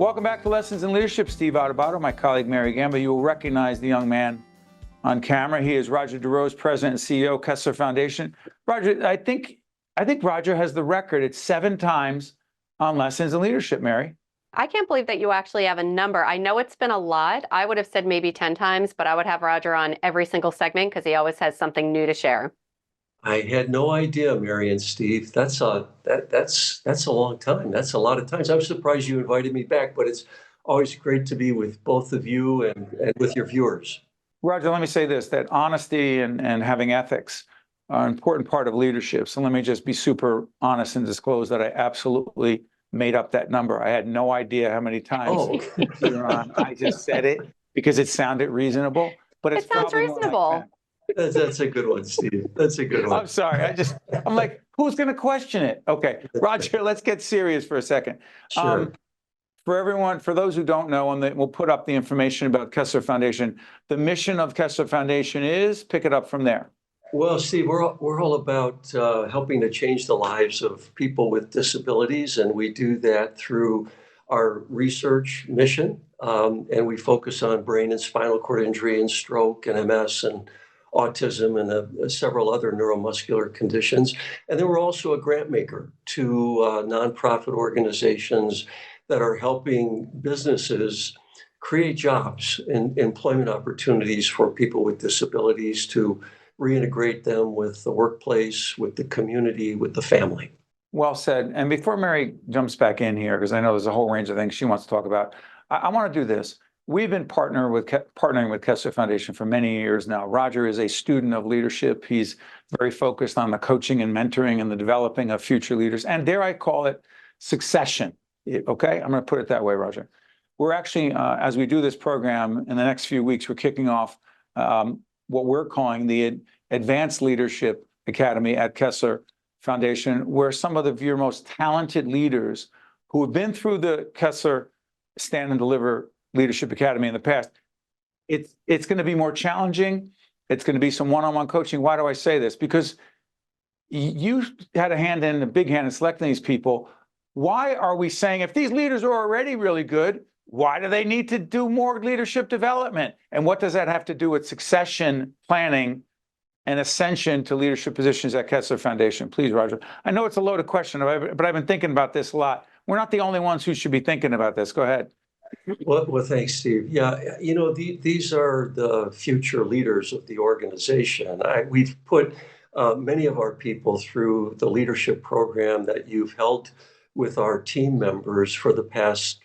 Welcome back to Lessons in Leadership. Steve Adubato, my colleague Mary Gamba. You will recognize the young man on camera. He is Rodger DeRose, President and CEO, Kessler Foundation. Rodger, I think Rodger has the record. It's 7 times on Lessons in Leadership, Mary. I can't believe that you actually have a number. I know it's been a lot. I would have said maybe 10 times, but I would have Rodger on every single segment because he always has something new to share. I had no idea, Mary and Steve. That's a long time. That's a lot of times. I'm surprised you invited me back, but it's always great to be with both of you and with your viewers. Rodger, let me say this, that honesty and having ethics are an important part of leadership. So let me just be super honest and disclose that I absolutely made up that number. I had no idea how many times you're on. I just said it because it sounded reasonable, but it sounds reasonable. That's a good one, Steve. That's a good one. I'm sorry. I'm like, who's going to question it? Okay, Rodger, let's get serious for a second. Sure. For everyone, for those who don't know, and we'll put up the information about Kessler Foundation. The mission of Kessler Foundation is, pick it up from there. Well, Steve, we're all about helping to change the lives of people with disabilities, and we do that through our research mission, and we focus on brain and spinal cord injury and stroke and MS and autism and several other neuromuscular conditions. And then we're also a grant maker to nonprofit organizations that are helping businesses create jobs and employment opportunities for people with disabilities to reintegrate them with the workplace, with the community, with the family. Well said. And before Mary jumps back in here, because I know there's a whole range of things she wants to talk about, I want to do this. We've been partnering with Kessler Foundation for many years now. Rodger is a student of leadership. He's very focused on the coaching and mentoring and the developing of future leaders. And dare I call it succession. Okay, I'm going to put it that way, Rodger. We're actually, as we do this program in the next few weeks, we're kicking off what we're calling the Advanced Leadership Academy at Kessler Foundation, where some of your most talented leaders who have been through the Kessler Stand and Deliver Leadership Academy in the past, it's going to be more challenging. It's going to be some one-on-one coaching. Why do I say this? Because you had a big hand in selecting these people. Why are we saying if these leaders are already really good, why do they need to do more leadership development? And what does that have to do with succession planning and ascension to leadership positions at Kessler Foundation? Please, Rodger. I know it's a loaded question, but I've been thinking about this a lot. We're not the only ones who should be thinking about this. Go ahead. Well, thanks, Steve. Yeah, these are the future leaders of the organization. We've put many of our people through the leadership program that you've held with our team members for the past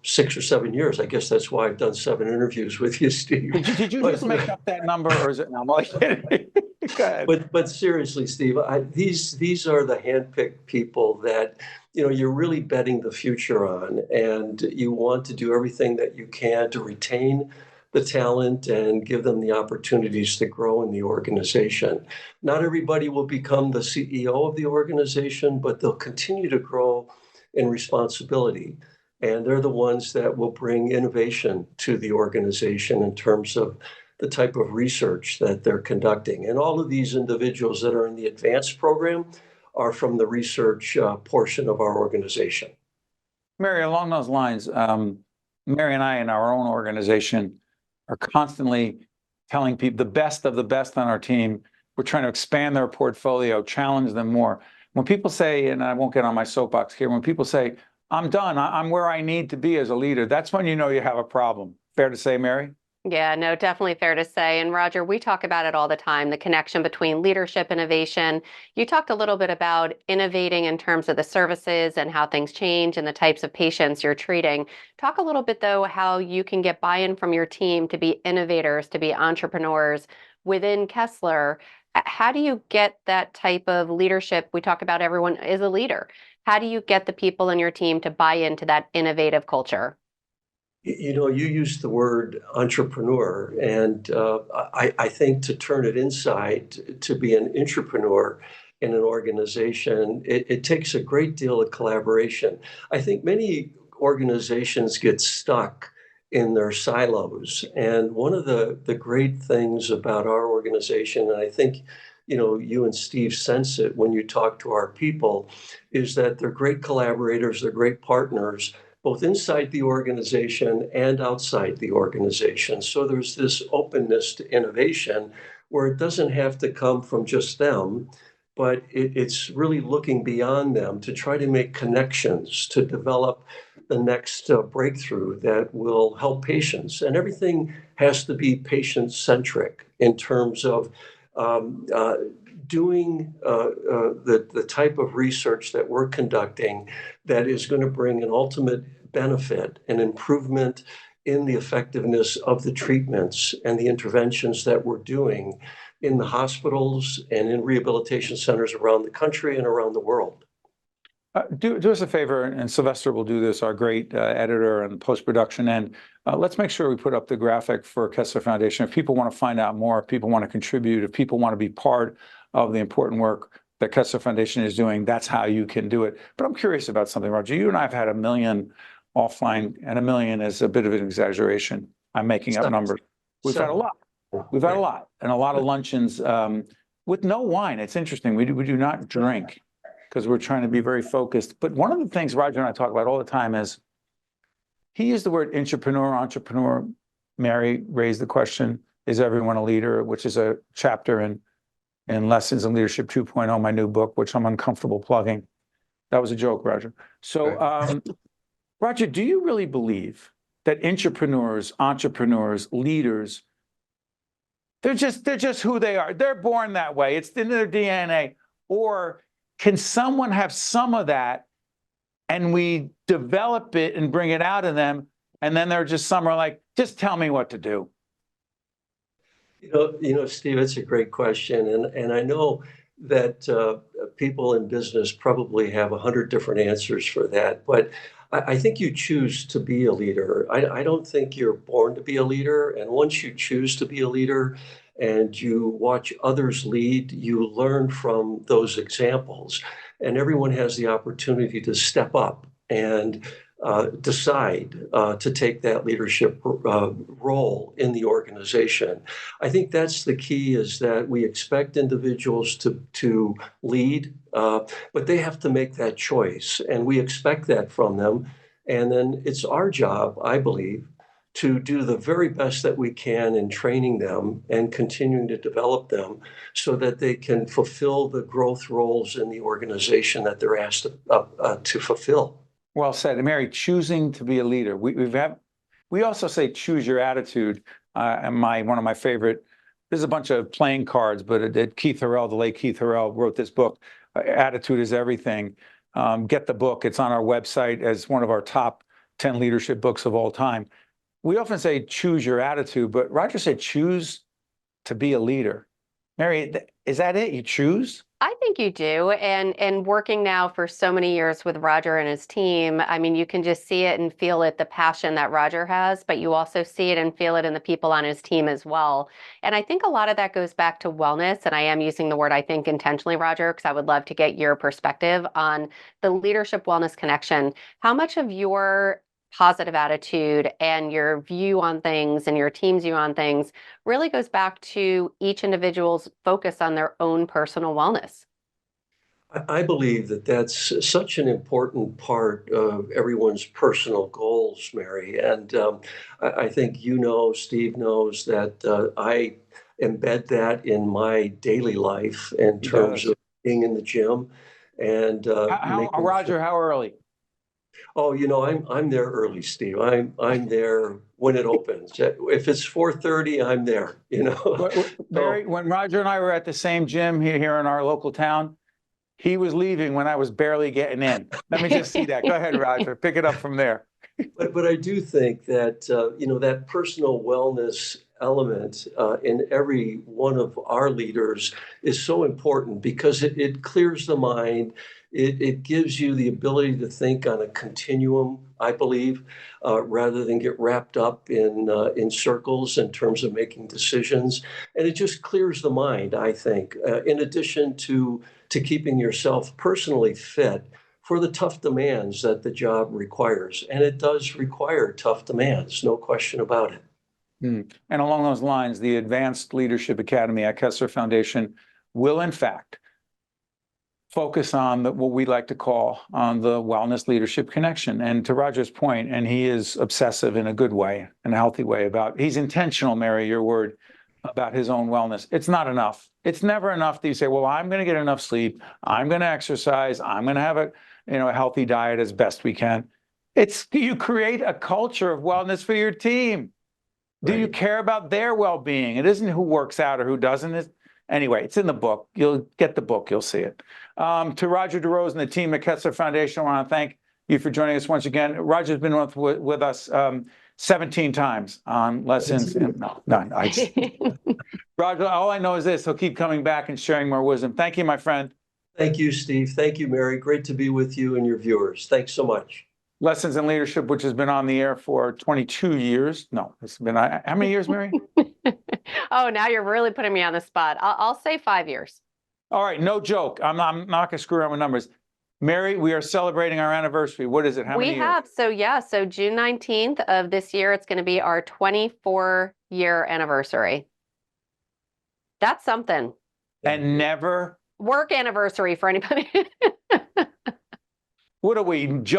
6 or 7 years. I guess that's why I've done 7 interviews with you, Steve. Did you just make up that number, or is it? No, I'm only kidding. Go ahead. But seriously, Steve, these are the handpicked people that you're really betting the future on, and you want to do everything that you can to retain the talent and give them the opportunities to grow in the organization. Not everybody will become the CEO of the organization, but they'll continue to grow in responsibility. And they're the ones that will bring innovation to the organization in terms of the type of research that they're conducting. And all of these individuals that are in the advanced program are from the research portion of our organization. Mary, along those lines, Mary and I in our own organization are constantly telling people the best of the best on our team. We're trying to expand their portfolio, challenge them more. When people say, and I won't get on my soapbox here, when people say, I'm done, I'm where I need to be as a leader, that's when you know you have a problem. Fair to say, Mary? Yeah, no, definitely fair to say. And Rodger, we talk about it all the time, the connection between leadership, innovation. You talked a little bit about innovating in terms of the services and how things change and the types of patients you're treating. Talk a little bit, though, how you can get buy-in from your team to be innovators, to be entrepreneurs within Kessler. How do you get that type of leadership? We talk about everyone is a leader. How do you get the people in your team to buy into that innovative culture? You used the word entrepreneur, and I think to turn it inside, to be an entrepreneur in an organization, it takes a great deal of collaboration. I think many organizations get stuck in their silos. And one of the great things about our organization, and I think you and Steve sense it when you talk to our people, is that they're great collaborators, they're great partners, both inside the organization and outside the organization. So there's this openness to innovation where it doesn't have to come from just them, but it's really looking beyond them to try to make connections, to develop the next breakthrough that will help patients. And everything has to be patient-centric in terms of um, uh, doing the type of research that we're conducting that is going to bring an ultimate benefit and improvement in the effectiveness of the treatments and the interventions that we're doing in the hospitals and in rehabilitation centers around the country and around the world. Do us a favor, and Sylvester will do this, our great editor and post-production end. Let's make sure we put up the graphic for Kessler Foundation. If people want to find out more, if people want to contribute, if people want to be part of the important work that Kessler Foundation is doing, that's how you can do it. But I'm curious about something, Rodger. You and I have had 1 million offline, and 1 million is a bit of an exaggeration. I'm making up numbers. We've had a lot. We've had a lot, and a lot of luncheons with no wine. It's interesting. We do not drink, because we're trying to be very focused. But one of the things Rodger and I talk about all the time is, he used the word entrepreneur. Mary raised the question, is everyone a leader? Which is a chapter in Lessons in Leadership 2.0, my new book, which I'm uncomfortable plugging. That was a joke, Rodger. So, Rodger, do you really believe that entrepreneurs, leaders, they're just who they are? They're born that way. It's in their DNA. Or can someone have some of that and we develop it and bring it out of them, and then they're just some are like, just tell me what to do? Steve, it's a great question, and I know that people in business probably have 100 different answers for that, but I think you choose to be a leader. I don't think you're born to be a leader, and once you choose to be a leader and you watch others lead, you learn from those examples, and everyone has the opportunity to step up and decide to take that leadership role in the organization. I think that's the key, is that we expect individuals to lead, but they have to make that choice, and we expect that from them. And then it's our job, I believe, to do the very best that we can in training them and continuing to develop them so that they can fulfill the growth roles in the organization that they're asked to fulfill. Well said. And Mary, choosing to be a leader. We also say choose your attitude. And one of my favorite, there's a bunch of playing cards, but Keith Harrell, the late Keith Harrell, wrote this book, Attitude is Everything. Get the book. It's on our website as one of our top 10 leadership books of all time. We often say choose your attitude, but Rodger said choose to be a leader. Mary, is that it? You choose? I think you do. And working now for so many years with Rodger and his team, I mean, you can just see it and feel it, the passion that Rodger has, but you also see it and feel it in the people on his team as well. And I think a lot of that goes back to wellness. And I am using the word, I think, intentionally, Rodger, because I would love to get your perspective on the leadership wellness connection. How much of your positive attitude and your view on things and your team's view on things really goes back to each individual's focus on their own personal wellness? I believe that that's such an important part of everyone's personal goals, Mary. And I think Steve knows that I embed that in my daily life in terms of being in the gym and Rodger, how early? Oh, I'm there early, Steve. I'm there when it opens. If it's 4:30, I'm there. Mary, when Rodger and I were at the same gym here in our local town, he was leaving when I was barely getting in. Let me just see that. Go ahead, Rodger. Pick it up from there. But I do think that that personal wellness element in every one of our leaders is so important, because it clears the mind. It gives you the ability to think on a continuum, I believe, rather than get wrapped up in circles in terms of making decisions. And it just clears the mind, I think, in addition to keeping yourself personally fit for the tough demands that the job requires. And it does require tough demands, no question about it. And along those lines, the Advanced Leadership Academy at Kessler Foundation will, in fact, focus on what we like to call the wellness leadership connection. And to Rodger's point, and he is obsessive in a good way, in a healthy way he's intentional, Mary, your word, about his own wellness. It's not enough. It's never enough that you say, well, I'm going to get enough sleep. I'm going to exercise. I'm going to have a healthy diet as best we can. You create a culture of wellness for your team. Do you care about their well-being? It isn't who works out or who doesn't. Anyway, it's in the book. You'll get the book. You'll see it. To Rodger DeRose and the team at Kessler Foundation, I want to thank you for joining us once again. Rodger's been with us 17 times on lessons. Rodger, all I know is this. He'll keep coming back and sharing more wisdom. Thank you, my friend. Thank you, Steve. Thank you, Mary. Great to be with you and your viewers. Thanks so much. Lessons in Leadership, which has been on the air for 22 years. No, it's been, how many years, Mary? Oh, now you're really putting me on the spot. I'll say 5 years. All right, no joke. I'm not going to screw around with numbers. Mary, we are celebrating our anniversary. What is it? How many years? So June 19th of this year, it's going to be our 24-year anniversary. That's something. And never? Work anniversary for anybody. What are we, Mika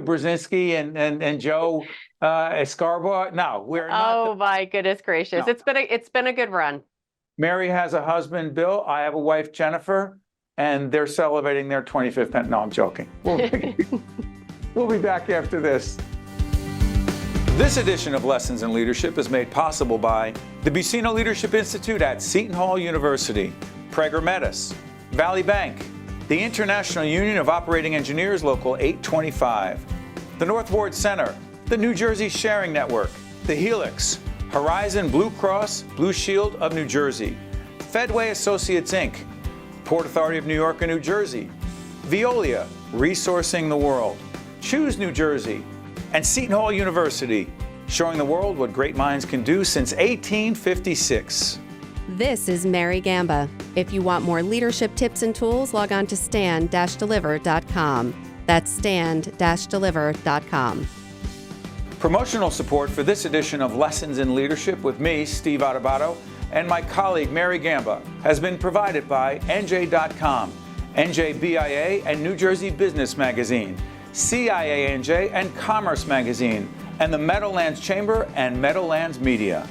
Brzezinski and Joe Escarbo? No, we're not. Oh my goodness gracious. No. It's been a good run. Mary has a husband, Bill. I have a wife, Jennifer, and they're celebrating their 25th. No, I'm joking. We'll be back after this. This edition of Lessons in Leadership is made possible by the Buccino Leadership Institute at Seton Hall University, Prager Metis, Valley Bank, the International Union of Operating Engineers Local 825, the North Ward Center, the New Jersey Sharing Network, the Helix, Horizon Blue Cross Blue Shield of New Jersey, Fedway Associates Inc., Port Authority of New York and New Jersey, Veolia, Resourcing the World, Choose New Jersey, and Seton Hall University, showing the world what great minds can do since 1856. This is Mary Gamba. If you want more leadership tips and tools, log on to stand-deliver.com. That's stand-deliver.com. Promotional support for this edition of Lessons in Leadership with me, Steve Adubato, and my colleague Mary Gamba has been provided by NJ.com, NJBIA and New Jersey Business Magazine, CIANJ and Commerce Magazine, and the Meadowlands Chamber and Meadowlands Media.